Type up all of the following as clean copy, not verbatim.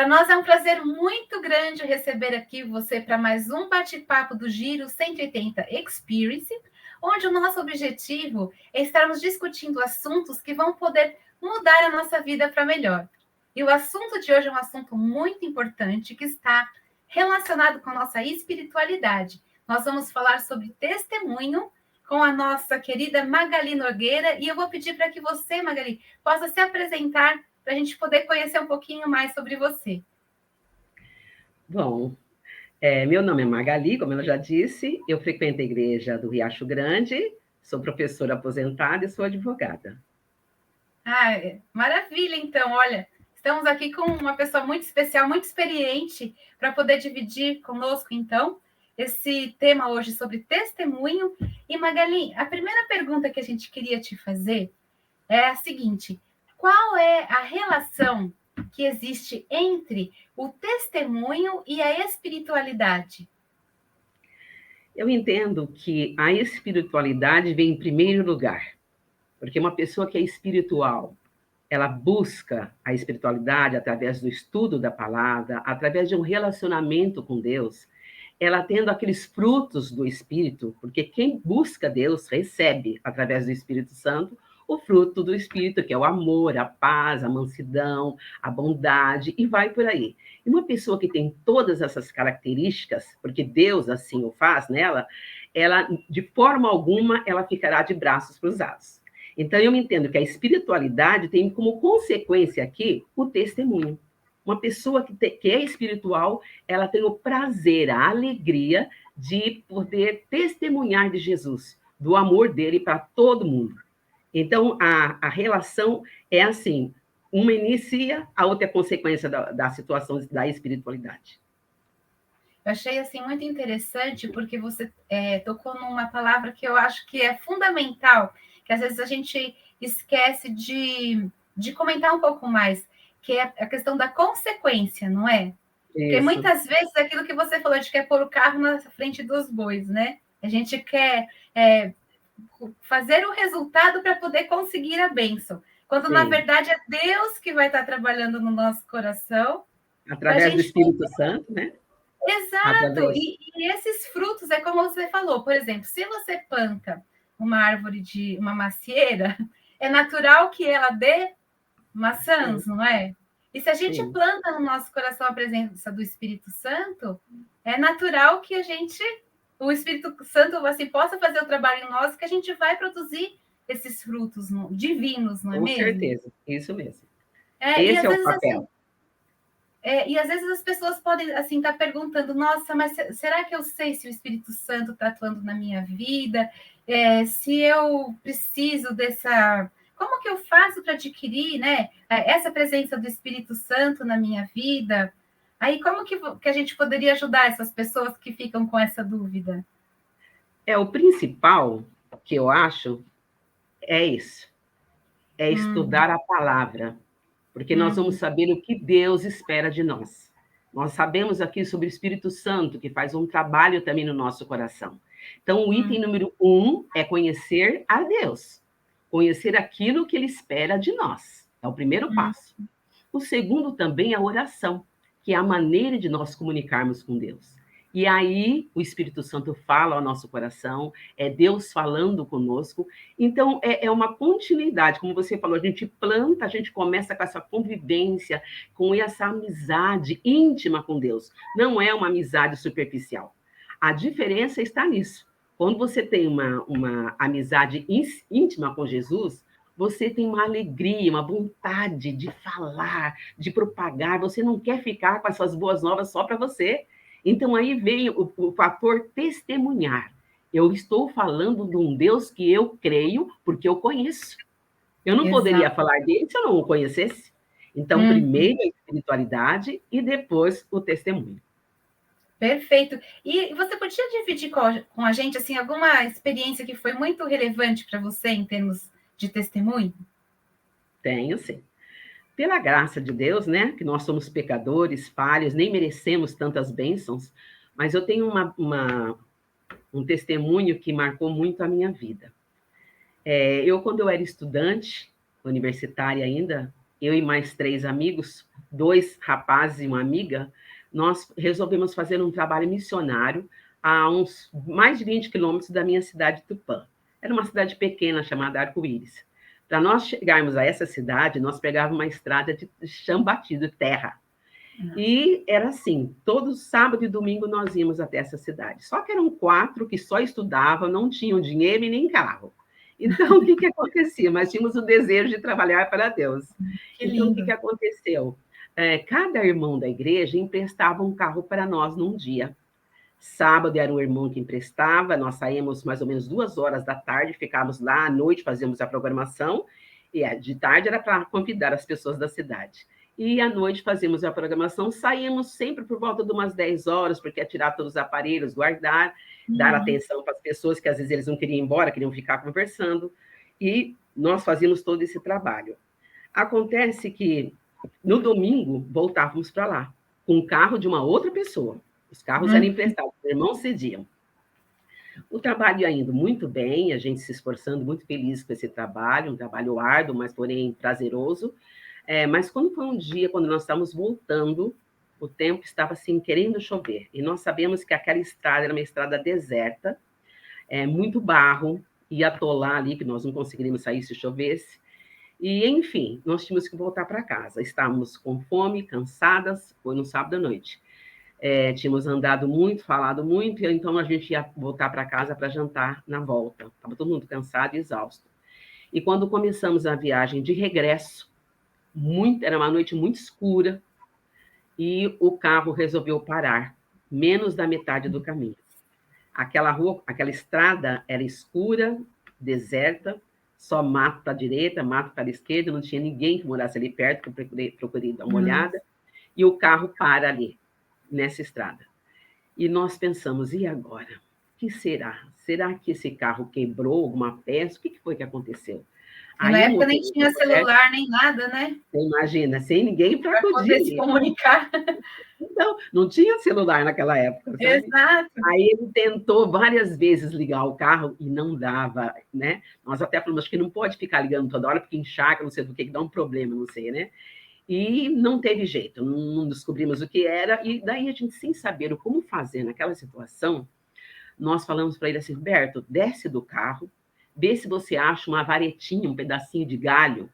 nós é um prazer muito grande receber aqui você para mais um bate-papo do Giro 180 Experience, onde o nosso objetivo é estarmos discutindo assuntos que vão poder mudar a nossa vida para melhor. E o assunto de hoje é um assunto muito importante que está relacionado com a nossa espiritualidade. Nós vamos falar sobre testemunho com a nossa querida Magali Nogueira, e eu vou pedir para que você, Magali, possa se apresentar para a gente poder conhecer um pouquinho mais sobre você. Bom, meu nome é Magali, como ela já disse, eu frequento a igreja do Riacho Grande, sou professora aposentada e sou advogada. Maravilha, então, olha, estamos aqui com uma pessoa muito especial, muito experiente, para poder dividir conosco, então, esse tema hoje sobre testemunho. E, Magali, a primeira pergunta que a gente queria te fazer é a seguinte: qual é a relação que existe entre o testemunho e a espiritualidade? Eu entendo que a espiritualidade vem em primeiro lugar, porque uma pessoa que é espiritual, ela busca a espiritualidade através do estudo da palavra, através de um relacionamento com Deus, ela tendo aqueles frutos do Espírito, porque quem busca Deus recebe, através do Espírito Santo, o fruto do Espírito, que é o amor, a paz, a mansidão, a bondade, e vai por aí. E uma pessoa que tem todas essas características, porque Deus assim o faz nela, ela, de forma alguma, ela ficará de braços cruzados. Então, eu entendo que a espiritualidade tem como consequência aqui o testemunho. Uma pessoa que é espiritual, ela tem o prazer, a alegria de poder testemunhar de Jesus, do amor dele para todo mundo. Então, a relação é assim, uma inicia, a outra é consequência da situação da espiritualidade. Eu achei assim muito interessante porque você tocou numa palavra que eu acho que é fundamental, que às vezes a gente esquece de comentar um pouco mais, que é a questão da consequência, não é? Porque Isso. muitas vezes aquilo que você falou, a gente quer pôr o carro na frente dos bois, né? A gente quer fazer o resultado para poder conseguir a bênção. Quando, na Sim. verdade, é Deus que vai estar trabalhando no nosso coração para a Através do gente. Espírito Santo, né? Exato! Através. E esses frutos, é como você falou, por exemplo, se você planta uma árvore de uma macieira, é natural que ela dê maçãs, Sim, não é? E se a gente sim. planta no nosso coração a presença do Espírito Santo, é natural que o Espírito Santo, assim, possa fazer o trabalho em nós, que a gente vai produzir esses frutos divinos, não é Com mesmo? certeza, isso mesmo. E Esse às é o vezes assim, papel. e às vezes as pessoas podem assim estar perguntando, nossa, mas será que eu sei se o Espírito Santo está atuando na minha vida? Se eu preciso dessa. Como que eu faço para adquirir, né, essa presença do Espírito Santo na minha vida? Aí, como que a gente poderia ajudar essas pessoas que ficam com essa dúvida? O principal que eu acho é isso, é Hum, estudar a palavra, porque nós vamos uhum, saber o que Deus espera de nós. Nós sabemos aqui sobre o Espírito Santo, que faz um trabalho também no nosso coração. Então, o item hum, número 1 é conhecer a Deus, conhecer aquilo que Ele espera de nós. É o primeiro hum. passo. O segundo também é a oração, que é a maneira de nós comunicarmos com Deus. E aí o Espírito Santo fala ao nosso coração, é Deus falando conosco. Então é uma continuidade, como você falou, a gente planta, a gente começa com essa convivência, com essa amizade íntima com Deus. Não é uma amizade superficial. A diferença está nisso. Quando você tem uma amizade íntima com Jesus, você tem uma alegria, uma vontade de falar, de propagar, você não quer ficar com essas boas novas só para você. Então aí vem o fator testemunhar. Eu estou falando de um Deus que eu creio porque eu conheço. Eu não poderia Exato. falar dele se eu não o conhecesse. Então, Hum. primeiro a espiritualidade e depois o testemunho. Perfeito. E você podia dividir com a gente assim alguma experiência que foi muito relevante para você em termos de testemunho? Tenho, sim. Pela graça de Deus, né, que nós somos pecadores, falhos, nem merecemos tantas bênçãos, mas eu tenho um testemunho que marcou muito a minha vida. Quando eu era estudante, universitária ainda, eu e mais 3 amigos, 2 rapazes e uma amiga, nós resolvemos fazer um trabalho missionário a uns mais de 20 quilômetros da minha cidade, Tupã. Era uma cidade pequena chamada Arco-Íris. Para nós chegarmos a essa cidade, nós pegávamos uma estrada de chão batido, terra. E era assim, todo sábado e domingo nós íamos até essa cidade. Só que eram 4 que só estudavam, não tinham dinheiro e nem carro. Então, o que acontecia? Nós tínhamos o desejo de trabalhar para Deus. Que Então, o lindo. que aconteceu? Cada irmão da igreja emprestava um carro para nós num dia. Sábado era o irmão que emprestava, nós saímos mais ou menos 2 horas da tarde, ficávamos lá à noite, fazíamos a programação, e de tarde era para convidar as pessoas da cidade. E à noite fazíamos a programação, saímos sempre por volta de umas 10 horas, porque é tirar todos os aparelhos, guardar, dar atenção para as pessoas, que às vezes eles não queriam ir embora, queriam ficar conversando, e nós fazíamos todo esse trabalho. Acontece que no domingo voltávamos para lá, com o carro de uma outra pessoa. Os carros eram emprestados, os irmãos cediam. O trabalho ia indo muito bem, a gente se esforçando, muito feliz com esse trabalho, um trabalho árduo, mas porém prazeroso. Mas quando foi um dia, quando nós estávamos voltando, o tempo estava assim, querendo chover. E nós sabemos que aquela estrada era uma estrada deserta, muito barro, ia atolar ali, que nós não conseguiríamos sair se chovesse. E, enfim, nós tínhamos que voltar para casa. Estávamos com fome, cansadas, foi no sábado à noite. Tínhamos andado muito, falado muito, então a gente ia voltar para casa para jantar na volta. Estava todo mundo cansado e exausto. E quando começamos a viagem de regresso, era uma noite muito escura, e o carro resolveu parar, menos da metade do caminho. Aquela rua, aquela estrada era escura, deserta, só mato para a direita, mato para a esquerda, não tinha ninguém que morasse ali perto, que eu procurei dar uma olhada, e o carro para ali, nessa estrada. E nós pensamos, e agora? O que será? Será que esse carro quebrou alguma peça? O que foi que aconteceu? E na época nem tinha celular, nem nada, né? Você imagina, sem ninguém para poder se comunicar. Então, não tinha celular naquela época, sabe? Exato. Aí ele tentou várias vezes ligar o carro e não dava, né? Nós até falamos, acho que não pode ficar ligando toda hora, porque encharca, não sei do que dá um problema, não sei, né? E não teve jeito, não descobrimos o que era, e daí a gente, sem saber como fazer naquela situação, nós falamos para ele assim, Roberto, desce do carro, vê se você acha uma varetinha, um pedacinho de galho,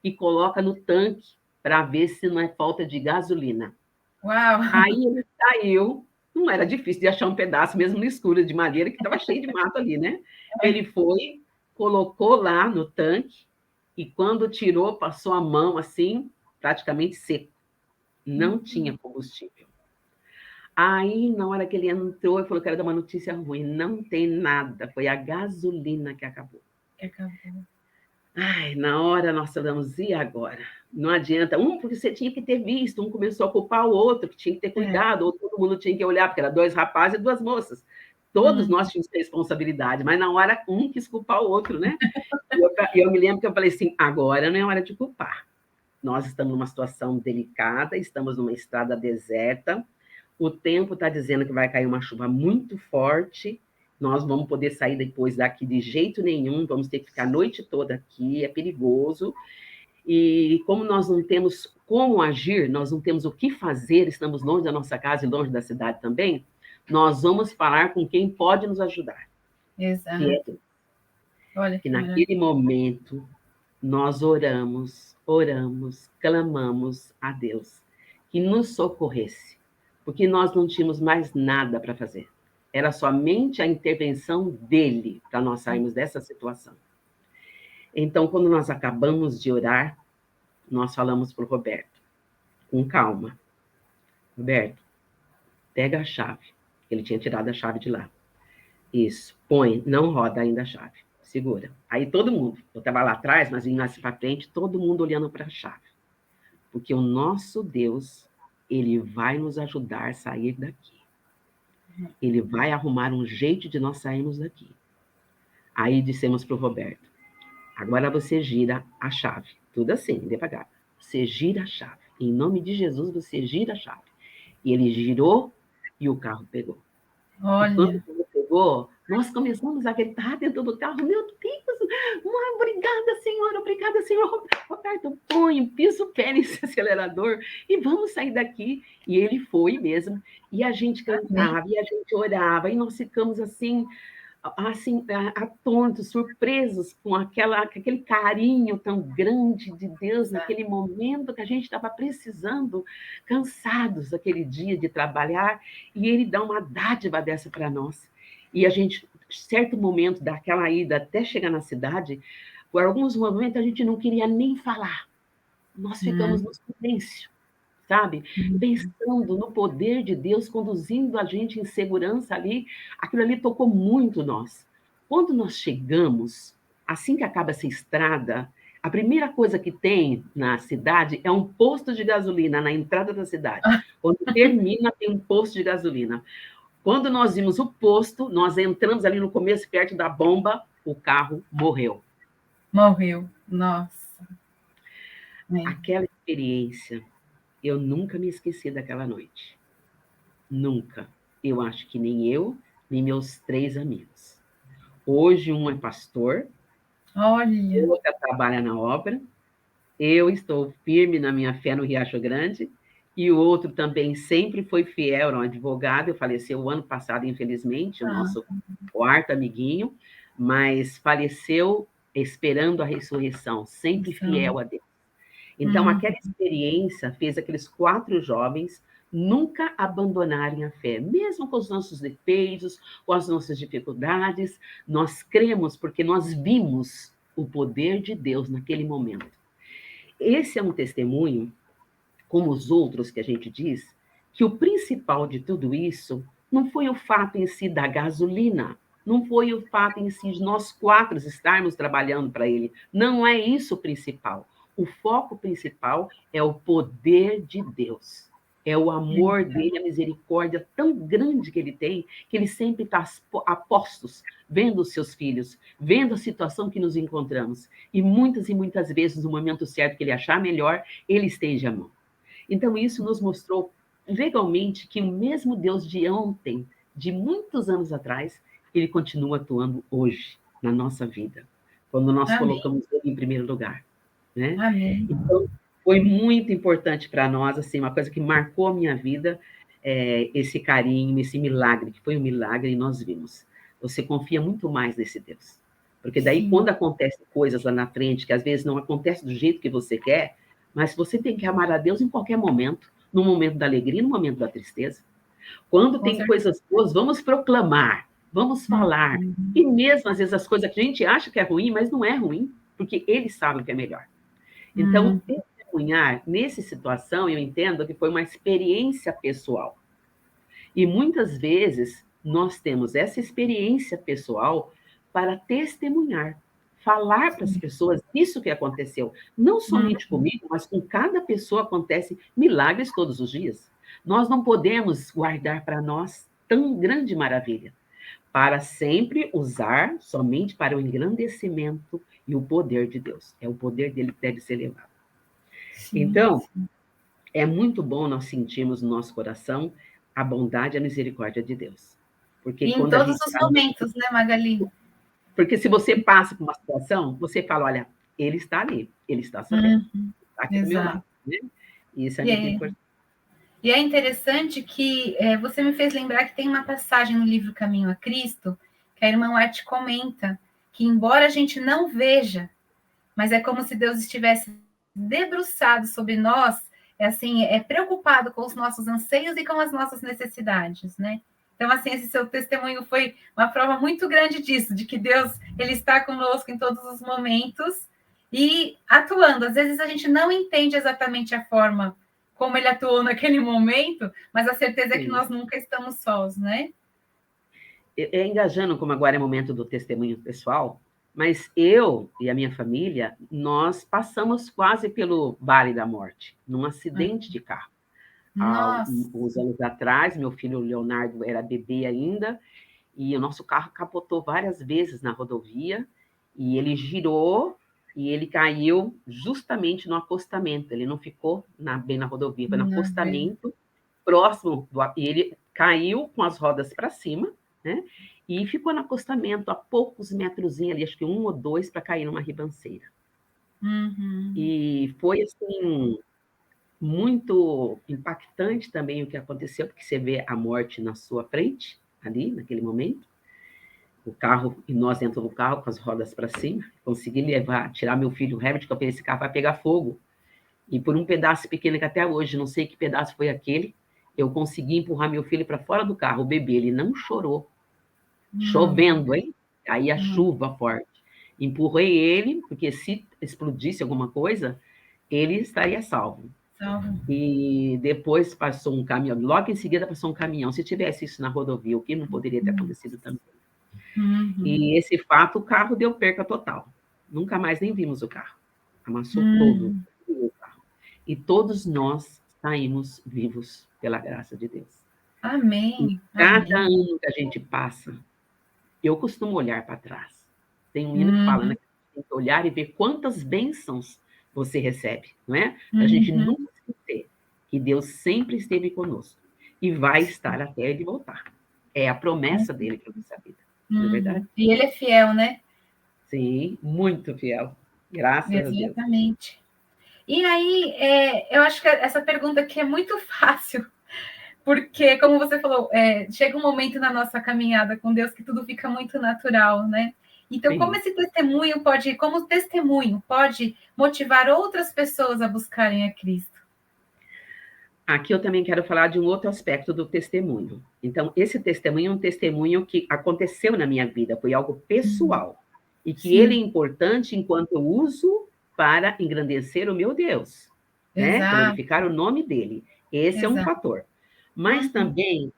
e coloca no tanque para ver se não é falta de gasolina. Uau! Aí ele saiu, não era difícil de achar um pedaço, mesmo no escuro, de madeira, que estava cheio de mato ali, né? Ele foi, colocou lá no tanque, e quando tirou, passou a mão assim, praticamente seco. Não tinha combustível. Aí, na hora que ele entrou, ele falou que era dar uma notícia ruim. Não tem nada, foi a gasolina que acabou. Ai, na hora nós falamos, e agora? Não adianta. Porque você tinha que ter visto, um começou a culpar o outro, que tinha que ter cuidado, ou todo mundo tinha que olhar, porque eram 2 rapazes e 2 moças. Todos nós tínhamos responsabilidade, mas na hora um quis culpar o outro, né? E eu me lembro que eu falei assim, agora não é hora de culpar. Nós estamos numa situação delicada, estamos numa estrada deserta, o tempo está dizendo que vai cair uma chuva muito forte, nós vamos poder sair depois daqui de jeito nenhum, vamos ter que ficar a noite toda aqui, é perigoso. E como nós não temos como agir, nós não temos o que fazer, estamos longe da nossa casa e longe da cidade também, nós vamos falar com quem pode nos ajudar. Exato. Que é Deus. Olha que naquele momento nós oramos, clamamos a Deus que nos socorresse, porque nós não tínhamos mais nada para fazer. Era somente a intervenção dele para nós sairmos dessa situação. Então, quando nós acabamos de orar, nós falamos para o Roberto, com calma, Roberto, pega a chave. Ele tinha tirado a chave de lá. Isso, põe, não roda ainda a chave. Segura. Aí todo mundo, eu estava lá atrás, mas vinha assim para frente, todo mundo olhando para a chave. Porque o nosso Deus, ele vai nos ajudar a sair daqui. Ele vai arrumar um jeito de nós sairmos daqui. Aí dissemos para o Roberto, agora você gira a chave. Tudo assim, devagar. Você gira a chave. Em nome de Jesus, você gira a chave. E ele girou e o carro pegou. Olha. E quando o carro pegou, Nós começamos a gritar dentro do carro, meu Deus, mãe, obrigada, senhor. Roberto, põe, pisa o pé nesse acelerador e vamos sair daqui. E ele foi mesmo, e a gente cantava, e a gente orava, e nós ficamos assim, atônitos, surpresos com aquele carinho tão grande de Deus naquele momento que a gente estava precisando, cansados aquele dia de trabalhar, e Ele dá uma dádiva dessa para nós. E a gente, certo momento daquela ida até chegar na cidade, por alguns momentos a gente não queria nem falar. Nós ficamos no silêncio, sabe? Pensando no poder de Deus conduzindo a gente em segurança ali, aquilo ali tocou muito nós. Quando nós chegamos, assim que acaba essa estrada, a primeira coisa que tem na cidade é um posto de gasolina na entrada da cidade. Quando termina, tem um posto de gasolina. Quando nós vimos o posto, nós entramos ali no começo, perto da bomba, o carro morreu. Morreu, nossa. Aquela experiência, eu nunca me esqueci daquela noite. Nunca. Eu acho que nem eu, nem meus 3 amigos. Hoje, um é pastor, olha, outra trabalha na obra, eu estou firme na minha fé no Riacho Grande, e o outro também sempre foi fiel, era um advogado, faleceu o ano passado, infelizmente, o nosso quarto amiguinho, mas faleceu esperando a ressurreição, sempre fiel a Deus. Então, aquela experiência fez aqueles 4 jovens nunca abandonarem a fé, mesmo com os nossos defeitos, com as nossas dificuldades, nós cremos porque nós vimos o poder de Deus naquele momento. Esse é um testemunho, como os outros que a gente diz, que o principal de tudo isso não foi o fato em si da gasolina, não foi o fato em si de nós 4 estarmos trabalhando para ele. Não é isso o principal. O foco principal é o poder de Deus. É o amor dele, a misericórdia tão grande que ele tem, que ele sempre está a postos, vendo os seus filhos, vendo a situação que nos encontramos. E muitas vezes, no momento certo que ele achar melhor, ele estende a mão. Então, isso nos mostrou legalmente que o mesmo Deus de ontem, de muitos anos atrás, ele continua atuando hoje na nossa vida, quando nós colocamos ele em primeiro lugar. Né? Então, foi muito importante para nós, assim, uma coisa que marcou a minha vida, esse carinho, esse milagre, que foi um milagre e nós vimos. Você confia muito mais nesse Deus. Porque daí, quando acontecem coisas lá na frente, que às vezes não acontece do jeito que você quer, mas você tem que amar a Deus em qualquer momento, no momento da alegria, no momento da tristeza. Quando tem coisas boas, vamos proclamar, vamos falar. E mesmo, às vezes, as coisas que a gente acha que é ruim, mas não é ruim, porque eles sabem o que é melhor. Então, testemunhar, nessa situação, eu entendo que foi uma experiência pessoal. E muitas vezes nós temos essa experiência pessoal para testemunhar, falar para as pessoas isso que aconteceu. Não somente comigo, mas com cada pessoa acontece milagres todos os dias. Nós não podemos guardar para nós tão grande maravilha, para sempre usar somente para o engrandecimento e o poder de Deus. É o poder dele que deve ser levado. Então, é muito bom nós sentirmos no nosso coração a bondade e a misericórdia de Deus. Porque em todos os momentos, né, Magali? Porque se você passa por uma situação, você fala, olha, ele está ali, ele está sabendo, está aqui do meu lado. Né? E isso é muito importante. E é interessante que você me fez lembrar que tem uma passagem no livro Caminho a Cristo, que a irmã White comenta, que embora a gente não veja, mas é como se Deus estivesse debruçado sobre nós, preocupado com os nossos anseios e com as nossas necessidades, né? Então, assim, esse seu testemunho foi uma prova muito grande disso, de que Deus, ele está conosco em todos os momentos e atuando. Às vezes a gente não entende exatamente a forma como ele atuou naquele momento, mas a certeza é que nós nunca estamos sós, né? Engajando, como agora é momento do testemunho pessoal, mas eu e a minha família, nós passamos quase pelo vale da morte, num acidente de carro. Há uns anos atrás, meu filho Leonardo era bebê ainda, e o nosso carro capotou várias vezes na rodovia, e ele girou, e ele caiu justamente no acostamento, ele não ficou bem na rodovia, foi no acostamento, próximo, e ele caiu com as rodas para cima, né? e ficou no acostamento a poucos metrozinhos ali, acho que 1 ou 2, para cair numa ribanceira. E foi, assim, muito impactante também o que aconteceu, porque você vê a morte na sua frente, ali, naquele momento. O carro, e nós dentro do carro, com as rodas para cima, consegui levar, tirar meu filho Herbert, que eu pensei, esse carro vai pegar fogo. E por um pedaço pequeno, que até hoje, não sei que pedaço foi aquele, eu consegui empurrar meu filho para fora do carro, o bebê, ele não chorou. Chovendo, hein? Aí a chuva forte. Empurrei ele, porque se explodisse alguma coisa, ele estaria salvo. E depois passou um caminhão, logo em seguida passou um caminhão. Se tivesse isso na rodovia, o que não poderia ter acontecido também. E esse fato, o carro deu perca total. Nunca mais nem vimos o carro. Amassou todo o carro. E todos nós saímos vivos pela graça de Deus. Amém. E cada ano que a gente passa, eu costumo olhar para trás. Tem um hino que fala, né? Tem que olhar e ver quantas bênçãos você recebe, não é? Para a gente nunca esquecer que Deus sempre esteve conosco e vai estar até Ele voltar. É a promessa dele para a nossa vida, não é verdade? E Ele é fiel, né? Sim, muito fiel. Graças a Deus. Exatamente. E aí, eu acho que essa pergunta aqui é muito fácil, porque, como você falou, chega um momento na nossa caminhada com Deus que tudo fica muito natural, né? Então, como esse testemunho como o testemunho pode motivar outras pessoas a buscarem a Cristo? Aqui eu também quero falar de um outro aspecto do testemunho. Então, esse testemunho é um testemunho que aconteceu na minha vida, foi algo pessoal. E que ele é importante enquanto eu uso para engrandecer o meu Deus, né? Glorificar o nome dele. Esse é um fator. Mas também,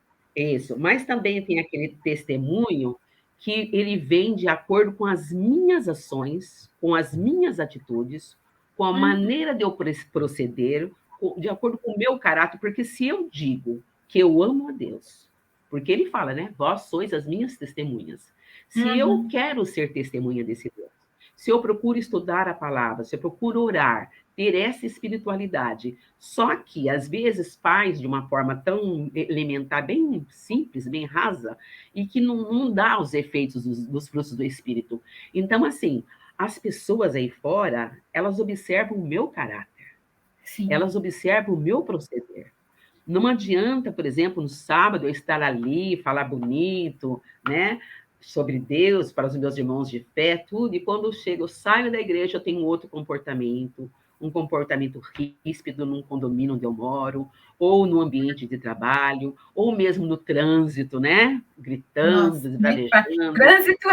mas também tem aquele testemunho que ele vem de acordo com as minhas ações, com as minhas atitudes, com a maneira de eu proceder, de acordo com o meu caráter, porque se eu digo que eu amo a Deus, porque ele fala, né? Vós sois as minhas testemunhas. Se eu quero ser testemunha desse Deus, se eu procuro estudar a palavra, se eu procuro orar, ter essa espiritualidade, só que às vezes faz de uma forma tão elementar, bem simples, bem rasa, e que não dá os efeitos dos frutos do Espírito. Então, assim, as pessoas aí fora, elas observam o meu caráter. Sim. Elas observam o meu proceder. Não adianta, por exemplo, no sábado eu estar ali, falar bonito, né, sobre Deus para os meus irmãos de fé, tudo, e quando eu saio da igreja, eu tenho outro comportamento, um comportamento ríspido num condomínio onde eu moro, ou no ambiente de trabalho, ou mesmo no trânsito, né, gritando, esbravejando, trânsito.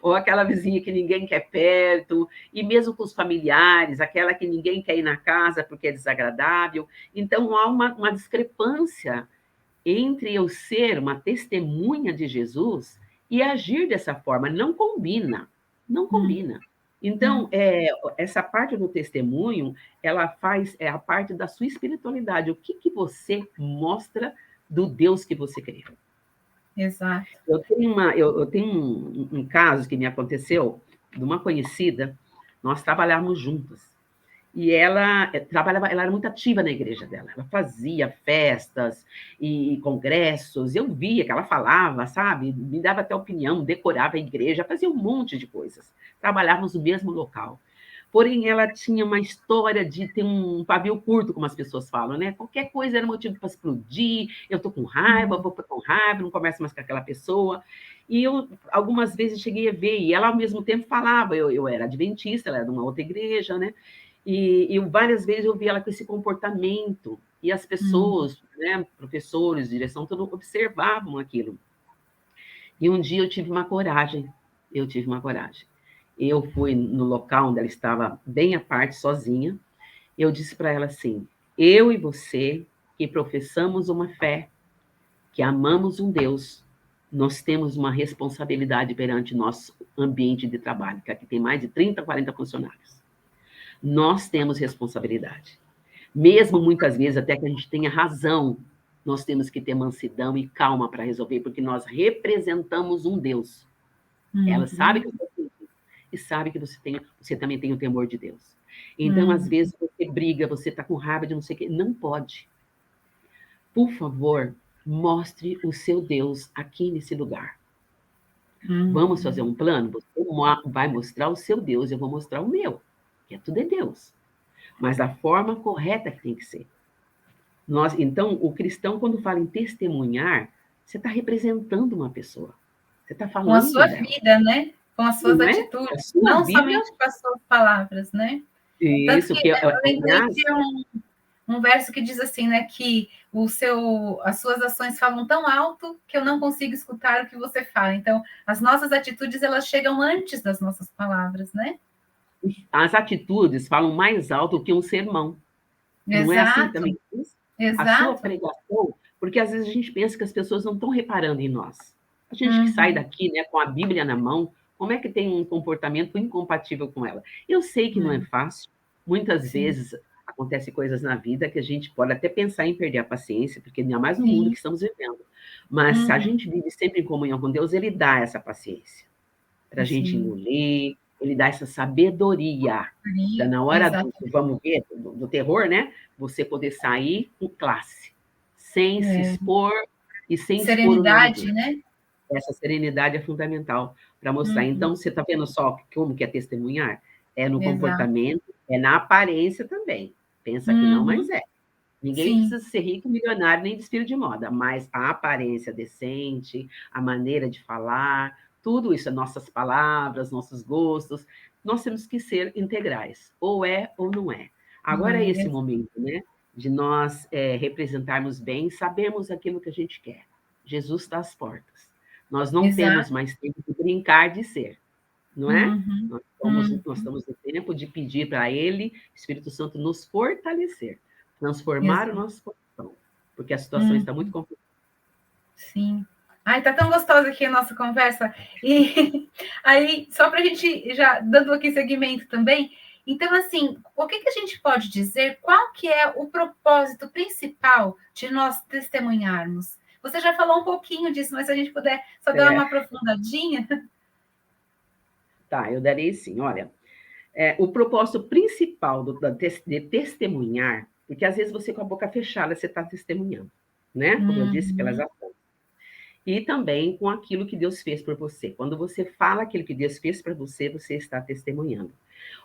Ou aquela vizinha que ninguém quer perto, e mesmo com os familiares, aquela que ninguém quer ir na casa porque é desagradável. Então, há uma discrepância entre eu ser uma testemunha de Jesus e agir dessa forma. Não combina, não combina. Então, essa parte do testemunho, ela faz a parte da sua espiritualidade. O que você mostra do Deus que você crê? Exato. Eu tenho um caso que me aconteceu de uma conhecida, nós trabalhávamos juntas. E ela era muito ativa na igreja dela. Ela fazia festas e congressos. Eu via que ela falava, sabe? Me dava até opinião, decorava a igreja, fazia um monte de coisas. Trabalhávamos no mesmo local. Porém, ela tinha uma história de ter um pavio curto, como as pessoas falam, né? Qualquer coisa era motivo para explodir. Eu estou com raiva, vou com raiva, não converso mais com aquela pessoa. E eu, algumas vezes, cheguei a ver, e ela, ao mesmo tempo, falava. Eu era adventista, ela era de uma outra igreja, né? E várias vezes eu vi ela com esse comportamento, e as pessoas, né, professores, direção, todos observavam aquilo. E um dia eu tive uma coragem, Eu fui no local onde ela estava bem à parte, sozinha, eu disse para ela assim, eu e você, que professamos uma fé, que amamos um Deus, nós temos uma responsabilidade perante nosso ambiente de trabalho, que aqui tem mais de 30, 40 funcionários. Nós temos responsabilidade. Mesmo muitas vezes, até que a gente tenha razão, nós temos que ter mansidão e calma para resolver, porque nós representamos um Deus. Ela sabe que eu sou filho e sabe que você também tem o temor de Deus. Então, às vezes, você briga, você está com raiva de não sei o quê. Não pode. Por favor, mostre o seu Deus aqui nesse lugar. Vamos fazer um plano? Você vai mostrar o seu Deus, eu vou mostrar o meu, que tudo é Deus. Mas a forma correta que tem que ser. Então, o cristão, quando fala em testemunhar, você está representando uma pessoa. Você está Com a sua falando dela. vida, né? Com as suas Não é? atitudes, A sua não vida. somente com as suas palavras, né? Tanto Isso, que que eu lembrei aliás, de um verso que diz assim, né? Que as suas ações falam tão alto que eu não consigo escutar o que você fala. Então, as nossas atitudes, elas chegam antes das nossas palavras, né? as atitudes falam mais alto que um sermão. Não é assim Exato, também? A sua exato. pregação, porque às vezes a gente pensa que as pessoas não estão reparando em nós. A gente que sai Uhum, daqui, né, com a Bíblia na mão, como é que tem um comportamento incompatível com ela? Eu sei que não é fácil. Muitas sim, vezes acontecem coisas na vida que a gente pode até pensar em perder a paciência, porque ainda mais no mundo sim. que estamos vivendo. Mas se a Uhum, gente vive sempre em comunhão com Deus, Ele dá essa paciência para a gente sim. engolir, Ele dá essa sabedoria para na hora do, Exatamente. vamos ver, do terror, né? Você poder sair com classe, sem se É. expor e sem expor o nome Serenidade, dele. né? Essa serenidade é fundamental para mostrar. Uhum, Então, você está vendo só como que é testemunhar? É no exato. comportamento, é na aparência também. Pensa que não, mas Uhum, é. Ninguém sim, precisa ser rico, milionário, nem desfile de moda, mas a aparência decente, a maneira de falar, tudo isso, nossas palavras, nossos gostos, nós temos que ser integrais, ou é ou não é. não Agora é é? esse momento, né, de nós representarmos bem, sabemos aquilo que a gente quer. Jesus está às portas. Nós não temos Exato. mais tempo de brincar de ser, não é? Uhum, Nós uhum, estamos no tempo de pedir para Ele, Espírito Santo, nos fortalecer, transformar o exato. nosso coração, porque a situação Hum, está muito complicada. sim. Ai, tá tão gostosa aqui a nossa conversa. E aí, só para a gente já dando aqui seguimento também, então, assim, o que que a gente pode dizer? Qual que é o propósito principal de nós testemunharmos? Você já falou um pouquinho disso, mas se a gente puder só dar uma É, aprofundadinha. tá, eu darei sim. Olha, o propósito principal de testemunhar, porque às vezes você com a boca fechada, você está testemunhando, né? Como eu disse, pelas Uhum, ações. E também com aquilo que Deus fez por você. Quando você fala aquilo que Deus fez para você, você está testemunhando.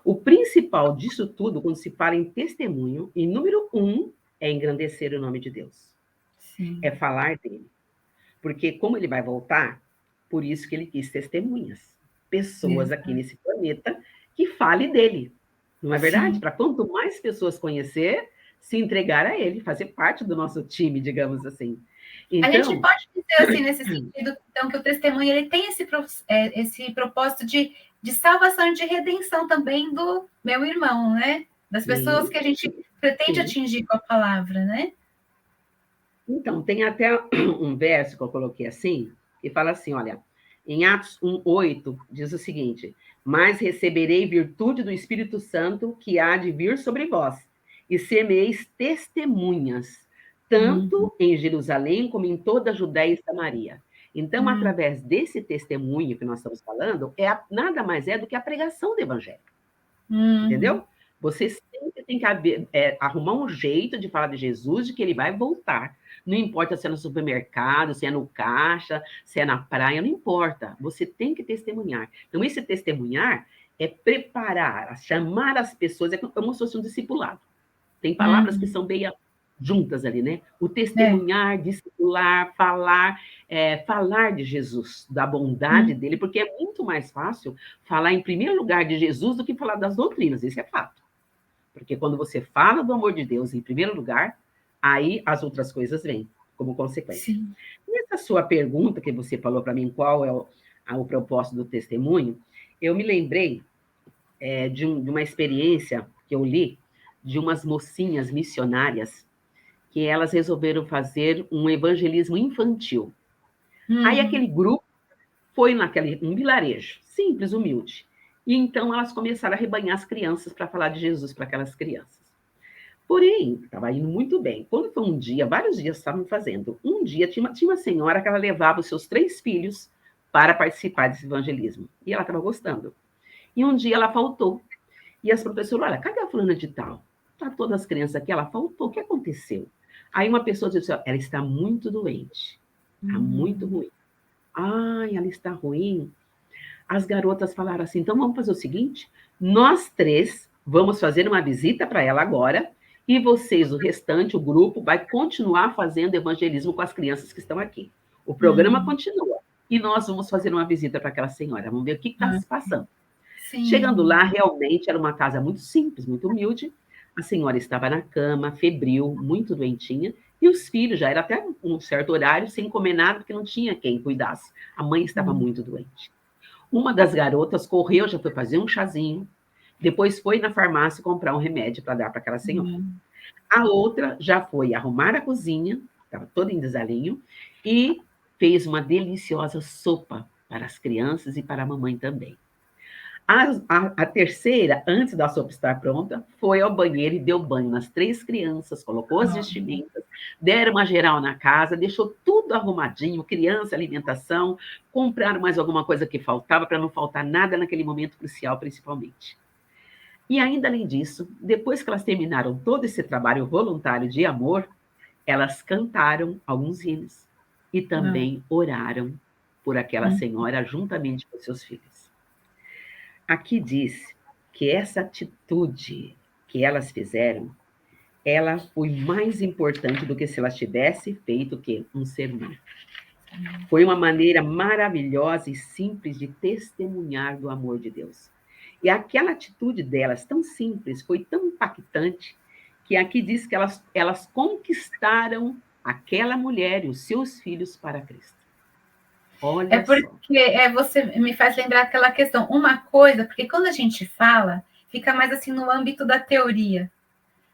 O principal disso tudo, quando se fala em testemunho, em número um, é engrandecer o nome de Deus. sim, É falar dele. Porque como ele vai voltar, por isso que ele quis testemunhas. Pessoas aqui exato. nesse planeta que fale dele. Não é verdade? Sim. Para quanto mais pessoas conhecer, se entregar a ele, fazer parte do nosso time, digamos assim. A gente Então, pode dizer assim, nesse sentido, então, que o testemunho ele tem esse propósito de salvação e de redenção também do meu irmão, né? Das pessoas sim, que a gente pretende sim. atingir com a palavra, né? Então, tem até um verso que eu coloquei assim, que fala assim: olha, em Atos 1:8 diz o seguinte: mas receberei virtude do Espírito Santo que há de vir sobre vós, e semeis testemunhas, Uhum, tanto em Jerusalém como em toda a Judéia e Samaria. Então, uhum, através desse testemunho que nós estamos falando, nada mais é do que a pregação do Evangelho. uhum. Entendeu? Você sempre tem que arrumar um jeito de falar de Jesus, de que ele vai voltar. Não importa se é no supermercado, se é no caixa, se é na praia, não importa. Você tem que testemunhar. Então, esse testemunhar é preparar, chamar as pessoas, é como se fosse um discipulado. Tem palavras que Uhum. são meio juntas ali, né? O É. testemunhar, discipular, falar de Jesus, da bondade Uhum. dele, porque é muito mais fácil falar em primeiro lugar de Jesus do que falar das doutrinas, isso é fato. Porque quando você fala do amor de Deus em primeiro lugar, aí as outras coisas vêm como consequência. Sim. Nessa sua pergunta que você falou para mim, qual é o propósito do testemunho, eu me lembrei de uma experiência que eu li de umas mocinhas missionárias que elas resolveram fazer um evangelismo infantil. Aí Uhum. aquele grupo foi um vilarejo, simples, humilde. E então elas começaram a rebanhar as crianças para falar de Jesus para aquelas crianças. Porém, estava indo muito bem. Quando foi um dia, vários dias estavam fazendo. Um dia tinha uma senhora que ela levava os seus 3 filhos para participar desse evangelismo. E ela estava gostando. E um dia ela faltou. E as professoras, olha, cadê a fulana de tal? Tá todas as crianças aqui, ela faltou. O que aconteceu? Aí uma pessoa diz assim, ela está muito doente, está muito ruim. Ai, ela está ruim. As garotas falaram assim, então vamos fazer o seguinte, nós três vamos fazer uma visita para ela agora, e vocês, o restante, o grupo, vai continuar fazendo evangelismo com as crianças que estão aqui. O programa continua. E nós vamos fazer uma visita para aquela senhora. Vamos ver o que está se passando. Sim. Chegando lá, realmente, era uma casa muito simples, muito humilde. A senhora estava na cama, febril, muito doentinha. E os filhos, já era até um certo horário, sem comer nada, porque não tinha quem cuidasse. A mãe estava muito doente. Uma das garotas correu, já foi fazer um chazinho. Depois foi na farmácia comprar um remédio para dar para aquela senhora. A outra já foi arrumar a cozinha, estava toda em desalinho, e fez uma deliciosa sopa para as crianças e para a mamãe também. A terceira, antes da sopa estar pronta, foi ao banheiro e deu banho nas três crianças, colocou as vestimentas, deram uma geral na casa, deixou tudo arrumadinho, criança, alimentação, compraram mais alguma coisa que faltava, para não faltar nada naquele momento crucial, principalmente. E ainda além disso, depois que elas terminaram todo esse trabalho voluntário de amor, elas cantaram alguns hinos e também oraram por aquela senhora juntamente com seus filhos. Aqui diz que essa atitude que elas fizeram, ela foi mais importante do que se elas tivessem feito o quê? Um sermão. Foi uma maneira maravilhosa e simples de testemunhar do amor de Deus. E aquela atitude delas, tão simples, foi tão impactante, que aqui diz que elas conquistaram aquela mulher e os seus filhos para Cristo. Olha porque você me faz lembrar aquela questão, uma coisa, porque quando a gente fala, fica mais assim no âmbito da teoria.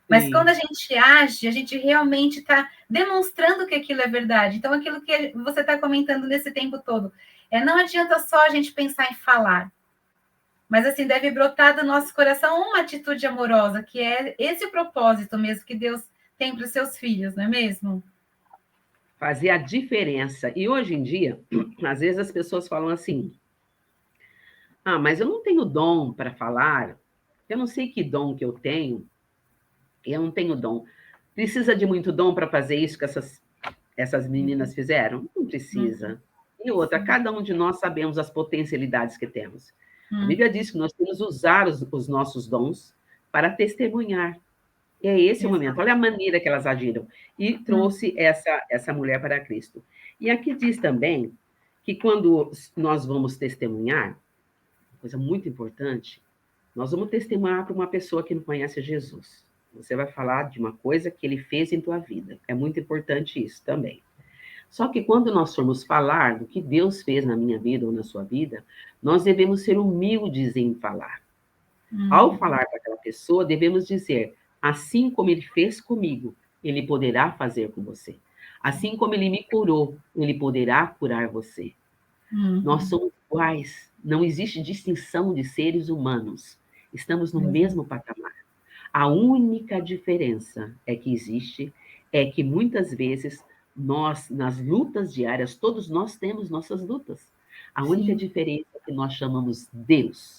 Mas Sim. quando a gente age, a gente realmente está demonstrando que aquilo é verdade. Então, aquilo que você está comentando nesse tempo todo, não adianta só a gente pensar em falar, mas assim, deve brotar do nosso coração uma atitude amorosa, que é esse o propósito mesmo que Deus tem para os seus filhos, não é mesmo? Fazer a diferença. E hoje em dia, às vezes as pessoas falam assim: mas eu não tenho dom para falar, eu não sei que dom que eu não tenho dom. Precisa de muito dom para fazer isso que essas meninas fizeram? Não precisa. E outra, cada um de nós sabemos as potencialidades que temos. A Bíblia diz que nós temos que usar os nossos dons para testemunhar. E é esse o momento. Olha a maneira que elas agiram. E trouxe essa mulher para Cristo. E aqui diz também que quando nós vamos testemunhar, coisa muito importante, nós vamos testemunhar para uma pessoa que não conhece Jesus. Você vai falar de uma coisa que ele fez em tua vida. É muito importante isso também. Só que quando nós formos falar do que Deus fez na minha vida ou na sua vida, nós devemos ser humildes em falar. Ao falar para aquela pessoa, devemos dizer: assim como ele fez comigo, ele poderá fazer com você. Assim como ele me curou, ele poderá curar você. Nós somos iguais, não existe distinção de seres humanos. Estamos no mesmo patamar. A única diferença que existe é que muitas vezes nós, nas lutas diárias, todos nós temos nossas lutas. A única diferença é que nós chamamos Deus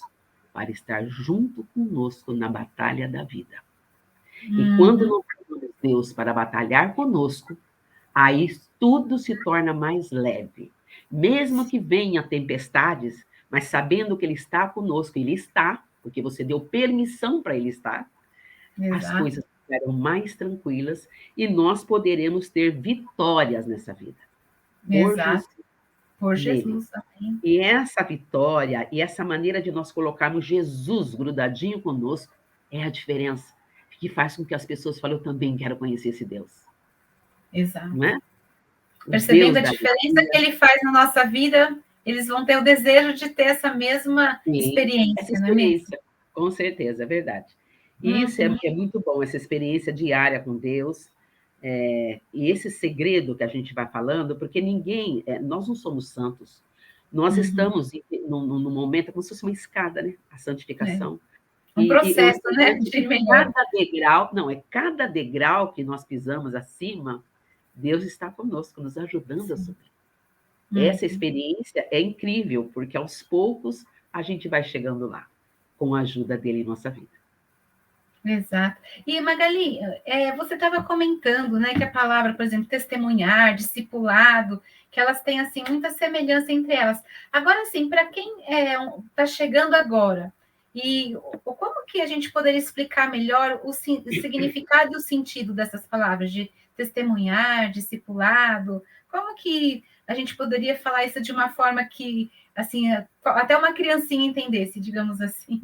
para estar junto conosco na batalha da vida. E quando nós chamamos Deus para batalhar conosco, aí tudo se torna mais leve. Mesmo que venha tempestades, mas sabendo que Ele está conosco, Ele está, porque você deu permissão para Ele estar, as coisas ficarão mais tranquilas e nós poderemos ter vitórias nessa vida. Por Jesus. Amém. E essa vitória e essa maneira de nós colocarmos Jesus grudadinho conosco é a diferença que faz com que as pessoas falem: eu também quero conhecer esse Deus. Exato. Não é? Percebendo a diferença que ele faz na nossa vida, eles vão ter o desejo de ter essa mesma experiência, essa experiência, não é mesmo? Com certeza, é verdade. E isso é muito bom, essa experiência diária com Deus, e esse segredo que a gente vai falando, porque nós não somos santos, nós estamos num momento como se fosse uma escada, né? A santificação. Um processo, né? Cada degrau, cada degrau que nós pisamos acima, Deus está conosco, nos ajudando a subir. Essa experiência é incrível, porque aos poucos a gente vai chegando lá, com a ajuda dele em nossa vida. Exato. E Magali, você estava comentando, né, que a palavra, por exemplo, testemunhar, discipulado, que elas têm assim muita semelhança entre elas. Agora, assim, para quem está chegando agora, e como que a gente poderia explicar melhor o significado e o sentido dessas palavras de testemunhar, discipulado? Como que a gente poderia falar isso de uma forma que, assim, até uma criancinha entendesse, digamos assim?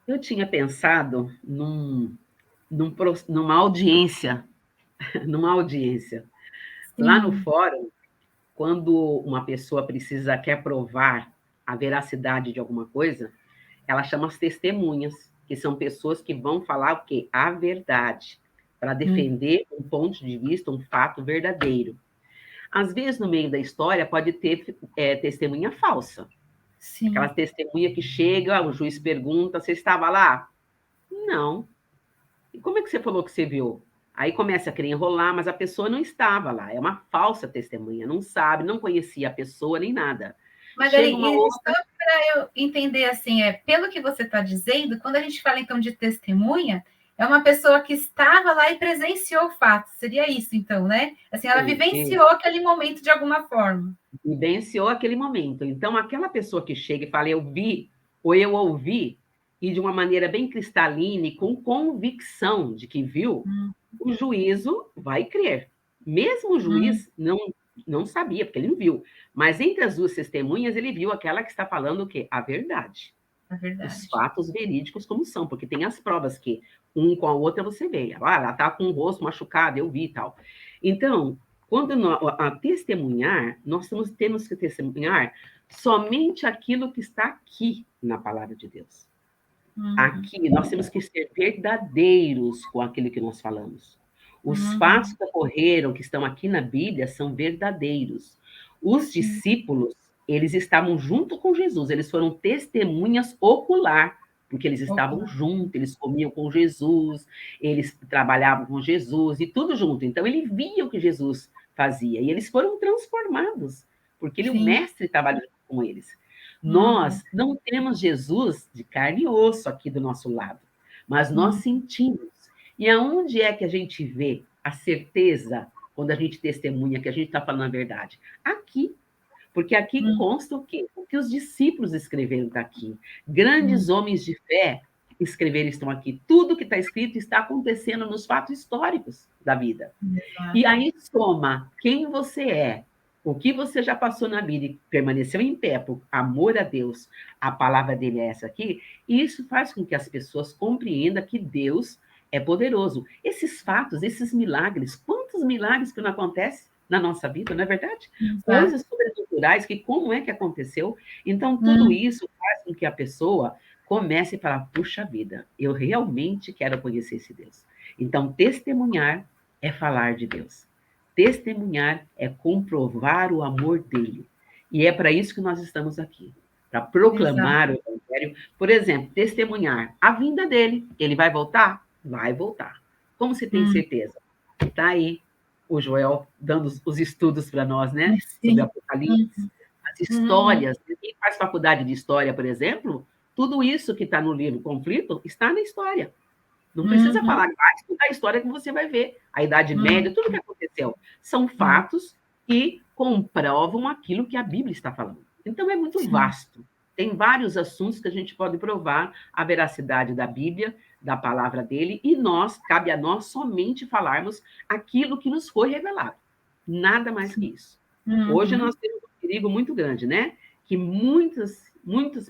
Eu tinha pensado numa audiência, numa audiência. Lá no Sim. fórum, quando uma pessoa quer provar a veracidade de alguma coisa, ela chama as testemunhas, que são pessoas que vão falar o quê? A verdade, para Hum. defender um ponto de vista, um fato verdadeiro. Às vezes, no meio da história, pode ter testemunha falsa. Aquela Sim. testemunha que chega, o juiz pergunta: você estava lá? Não. E como é que você falou que você viu? Aí começa a querer enrolar, mas a pessoa não estava lá. É uma falsa testemunha, não sabe, não conhecia a pessoa nem nada. Chega uma Magali, e só outra. para eu entender assim, pelo que você está dizendo, quando a gente fala então de testemunha, é uma pessoa que estava lá e presenciou o fato. Seria isso, então, né? Assim, ela vivenciou aquele momento de alguma forma. Vivenciou aquele momento. Então, aquela pessoa que chega e fala, eu vi, ou eu ouvi, e de uma maneira bem cristalina e com convicção de que viu, Hum, o juízo vai crer. Mesmo o hum, juiz não sabia, porque ele não viu. Mas entre as duas testemunhas, ele viu aquela que está falando o quê? A verdade. é Os verdade. fatos verídicos como são, porque tem as provas que um com a outra você vê. Ah, ela está com o rosto machucado, eu vi e tal. Então, quando a testemunhar, temos que testemunhar somente aquilo que está aqui na palavra de Deus. Uhum, Aqui, nós temos que ser verdadeiros com aquilo que nós falamos. Os fatos uhum, que ocorreram, que estão aqui na Bíblia, são verdadeiros. Os sim, discípulos, eles estavam junto com Jesus, eles foram testemunhas ocular, porque eles estavam ocular. juntos, eles comiam com Jesus, eles trabalhavam com Jesus e tudo junto. Então, ele via o que Jesus fazia e eles foram transformados, porque o Sim, mestre trabalhou com eles. uhum, Nós não temos Jesus de carne e osso aqui do nosso lado, mas nós uhum, sentimos. E aonde é que a gente vê a certeza quando a gente testemunha que a gente está falando a verdade? Aqui. Porque aqui uhum, consta o quê? O que os discípulos escreveram está aqui. Grandes uhum, homens de fé escreveram estão aqui. Tudo que está escrito está acontecendo nos fatos históricos da vida. E exato. aí soma quem você é, o que você já passou na vida e permaneceu em pé por amor a Deus, a palavra dele é essa aqui, e isso faz com que as pessoas compreendam que Deus é poderoso. Esses fatos, esses milagres, quantos milagres que não acontecem na nossa vida, não é verdade? Exato. Coisas sobrenaturais que como é que aconteceu? Então, tudo Hum, isso faz com que a pessoa comece a falar, puxa vida, eu realmente quero conhecer esse Deus. Então, testemunhar é falar de Deus. Testemunhar é comprovar o amor dele. E é para isso que nós estamos aqui, para exato. proclamar o evangelho. Por exemplo, testemunhar a vinda dele. Ele vai voltar? Vai voltar. Como se tem Hum, certeza? Está aí o Joel dando os estudos para nós, né? Sobre sim. Apocalipse, Uhum, as uhum, histórias. Quem faz faculdade de história, por exemplo, tudo isso que está no livro Conflito está na história. Não precisa uhum, falar, vai estudar a história que você vai ver. A Idade uhum, Média, tudo que aconteceu. São uhum, fatos que comprovam aquilo que a Bíblia está falando. Então, é muito sim. vasto. Tem vários assuntos que a gente pode provar a veracidade da Bíblia, da palavra dele, e cabe a nós somente falarmos aquilo que nos foi revelado. Nada mais que isso. Hoje nós Uhum, temos um perigo muito grande, né? Que muitas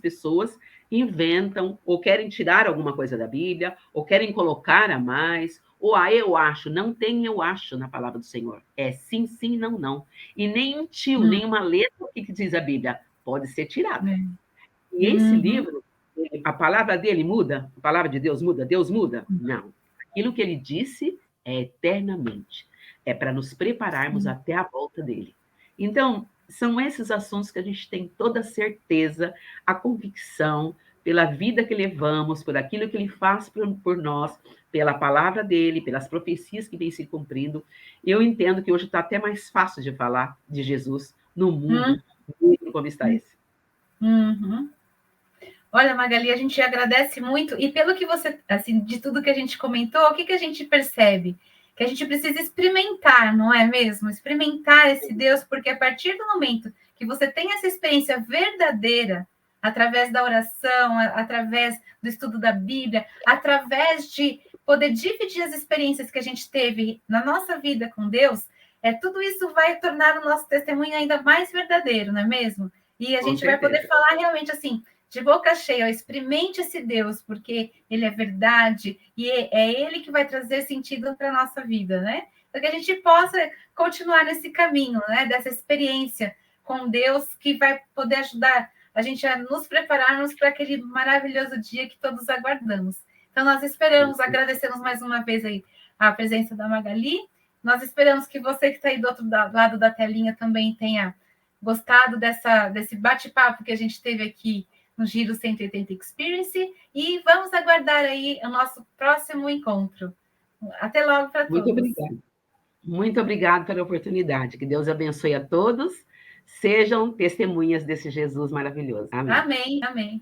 pessoas inventam ou querem tirar alguma coisa da Bíblia, ou querem colocar a mais, ou eu acho, não tem eu acho na palavra do Senhor. É sim, sim, não, não. E nem um tio, hum, nem uma letra que diz a Bíblia pode ser tirada. é. E esse Uhum, livro, a palavra dele muda? A palavra de Deus muda? Não. Aquilo que ele disse é eternamente. É para nos prepararmos sim. até a volta dele. Então, são esses assuntos que a gente tem toda a certeza, a convicção, pela vida que levamos, por aquilo que ele faz por nós, pela palavra dele, pelas profecias que vêm se cumprindo. Eu entendo que hoje está até mais fácil de falar de Jesus no Hum, mundo como está hum, esse. uhum. Olha, Magali, a gente agradece muito, e pelo que você, assim, de tudo que a gente comentou, o que, que a gente percebe? Que a gente precisa experimentar, não é mesmo? Experimentar esse Deus, porque a partir do momento que você tem essa experiência verdadeira, através da oração, através do estudo da Bíblia, através de poder dividir as experiências que a gente teve na nossa vida com Deus, tudo isso vai tornar o nosso testemunho ainda mais verdadeiro, não é mesmo? E a Com gente vai poder certeza. falar realmente assim, de boca cheia, ó, experimente esse Deus, porque ele é verdade e é ele que vai trazer sentido para a nossa vida, né? Para que a gente possa continuar nesse caminho, né? Dessa experiência com Deus que vai poder ajudar a gente a nos prepararmos para aquele maravilhoso dia que todos aguardamos. Então, nós esperamos, agradecemos mais uma vez aí a presença da Magali. Nós esperamos que você que está aí do outro lado da telinha também tenha gostado desse bate-papo que a gente teve aqui no Giro 180 Experience, e vamos aguardar aí o nosso próximo encontro. Até logo para Muito todos. obrigada. Muito obrigada pela oportunidade. Que Deus abençoe a todos. Sejam testemunhas desse Jesus maravilhoso. Amém. Amém, amém.